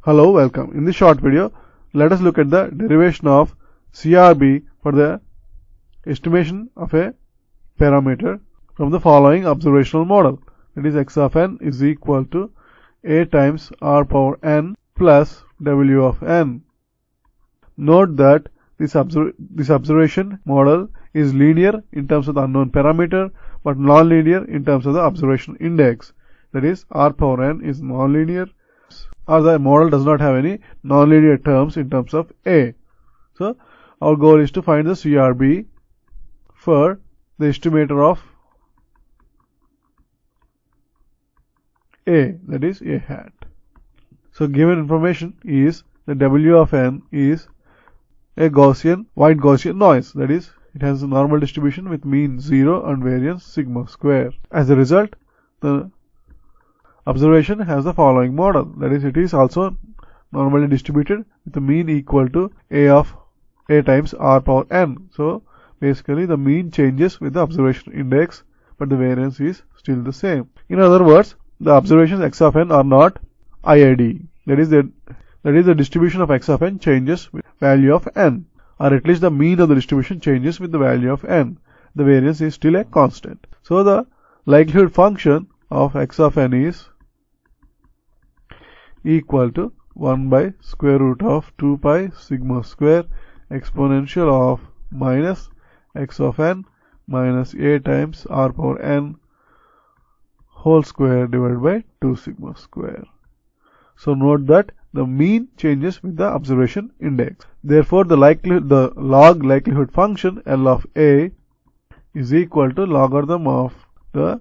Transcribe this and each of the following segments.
Hello, welcome. In this short video, let us look at the derivation of CRB for the estimation of a parameter from the following observational model. That is, x of n is equal to a times r power n plus w of n. Note that this observation model is linear in terms of the unknown parameter, but non-linear in terms of the observation index. That is, r power n is non-linear, or the model does not have any non-linear terms in terms of a. So our goal is to find the CRB for the estimator of a, that is a hat. So given information is the w of n is a white Gaussian noise, that is it has a normal distribution with mean 0 and variance sigma square. As a result, the observation has the following model, that is, it is also normally distributed with the mean equal to a times r power n. So basically the mean changes with the observation index, but the variance is still the same. In other words, the observations x of n are not IID. That is the distribution of x of n changes with value of n, or at least the mean of the distribution changes with the value of n. The variance is still a constant. So the likelihood function of x of n is equal to 1 by square root of 2 pi sigma square exponential of minus x of n minus a times r power n whole square divided by 2 sigma square. So note that the mean changes with the observation index. Therefore, the log likelihood function L of a is equal to logarithm of the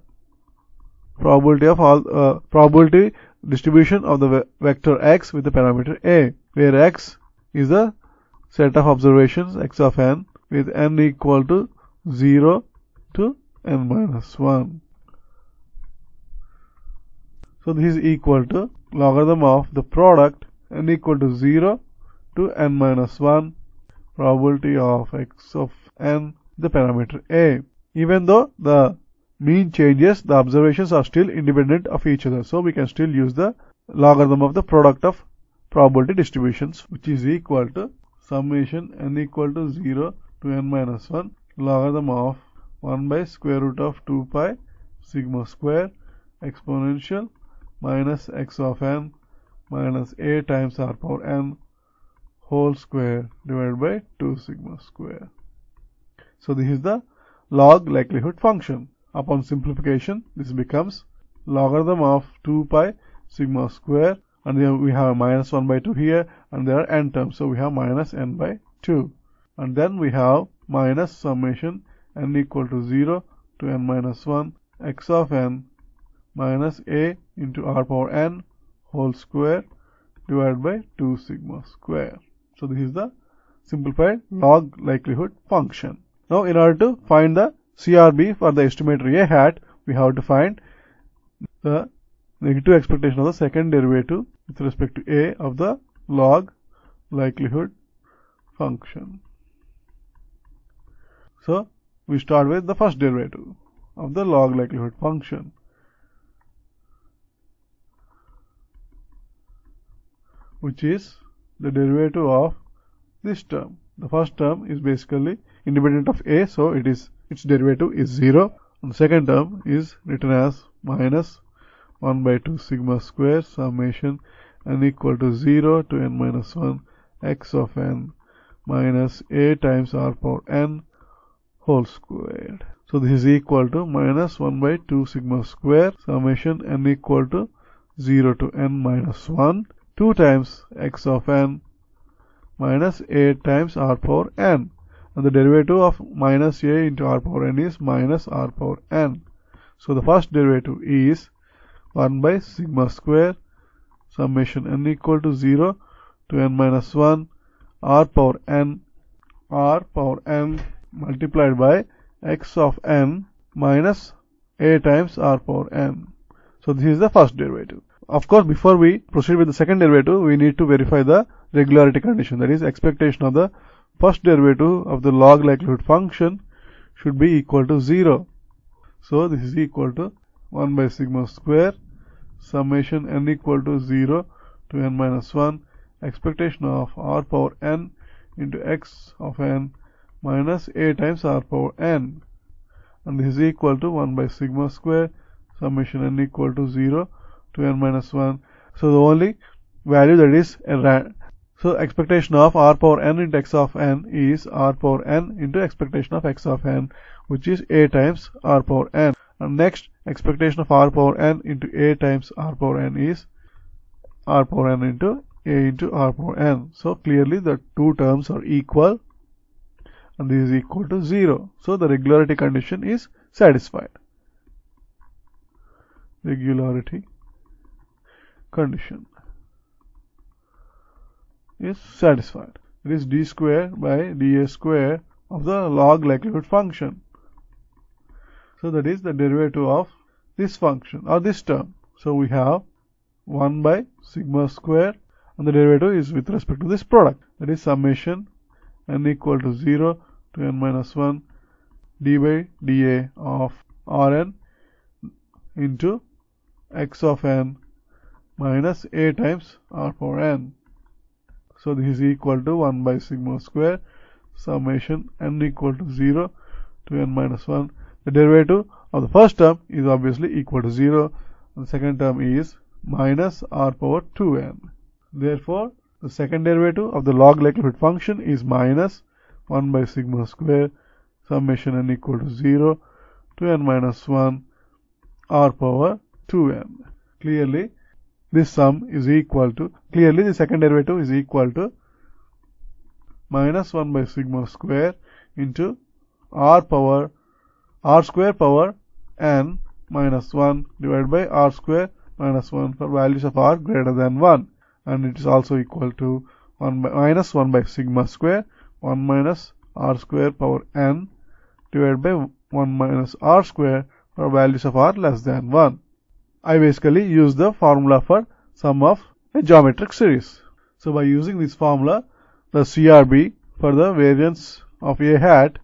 probability distribution of the vector x with the parameter a, where x is the set of observations x of n with n equal to 0 to n minus 1. So this is equal to logarithm of the product n equal to 0 to n minus 1 probability of x of n, the parameter a. Even though the mean changes, the observations are still independent of each other. So we can still use the logarithm of the product of probability distributions, which is equal to summation n equal to 0 to n minus 1 logarithm of 1 by square root of 2 pi sigma square exponential minus x of n minus a times r power n whole square divided by 2 sigma square. So this is the log likelihood function. Upon simplification, this becomes logarithm of 2 pi sigma square, and then we have a minus 1 by 2 here, and there are n terms, so we have minus n by 2. And then we have minus summation n equal to 0 to n minus 1 x of n minus a into r power n whole square divided by 2 sigma square. So this is the simplified log likelihood function. Now in order to find the CRB for the estimator a hat, we have to find the negative expectation of the second derivative with respect to a of the log likelihood function. So we start with the first derivative of the log likelihood function, which is the derivative of this term. The first term is basically independent of a, so its derivative is 0. And the second term is written as minus 1 by 2 sigma square summation n equal to 0 to n minus 1 x of n minus a times r power n whole squared. So this is equal to minus 1 by 2 sigma square summation n equal to 0 to n minus 1 2 times x of n minus a times r power n, and the derivative of minus a into r power n is minus r power n. So the first derivative is 1 by sigma square summation n equal to 0 to n minus 1 r power n multiplied by x of n minus a times r power n. So this is the first derivative. Of course, before we proceed with the second derivative, we need to verify the regularity condition, that is, expectation of the first derivative of the log likelihood function should be equal to 0. So this is equal to 1 by sigma square summation n equal to 0 to n minus 1 expectation of r power n into x of n minus a times r power n, and this is equal to 1 by sigma square summation n equal to 0 to n minus 1. So the only value that is so expectation of r power n into x of n is r power n into expectation of x of n, which is a times r power n. And next, expectation of r power n into a times r power n is r power n into a into r power n. So clearly the two terms are equal, and this is equal to 0. So the regularity condition is satisfied. Regularity condition is satisfied. It is d square by dA square of the log likelihood function. So that is the derivative of this function or this term. So we have 1 by sigma square, and the derivative is with respect to this product. That is summation n equal to 0 to n minus 1 d by dA of Rn into x of n minus a times r power n. So this is equal to 1 by sigma square summation n equal to 0 to n minus 1. The derivative of the first term is obviously equal to 0, and the second term is minus r power 2n. Therefore, the second derivative of the log likelihood function is minus 1 by sigma square summation n equal to 0 to n minus 1 r power 2n. Clearly, this sum is equal to, clearly the second derivative is equal to minus 1 by sigma square into r square power n minus 1 divided by r square minus 1 for values of r greater than 1, and it is also equal to minus 1 by sigma square 1 minus r square power n divided by 1 minus r square for values of r less than 1. I basically use the formula for sum of a geometric series. So by using this formula, the CRB for the variance of a hat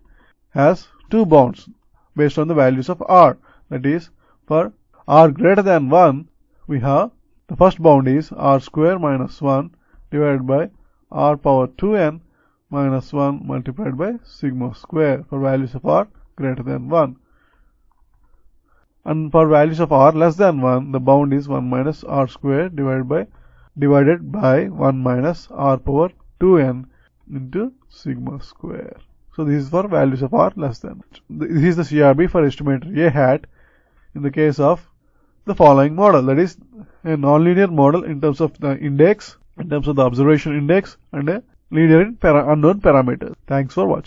has two bounds based on the values of r. That is, for r greater than 1, we have the first bound is r square minus 1 divided by r power 2n minus 1 multiplied by sigma square for values of r greater than 1. And for values of r less than 1, the bound is 1 minus r square divided by 1 minus r power 2n into sigma square. So this is for values of r less than. This is the CRB for estimator A hat in the case of the following model, that is a nonlinear model in terms of the index, in terms of the observation index, and a linear in unknown parameters. Thanks for watching.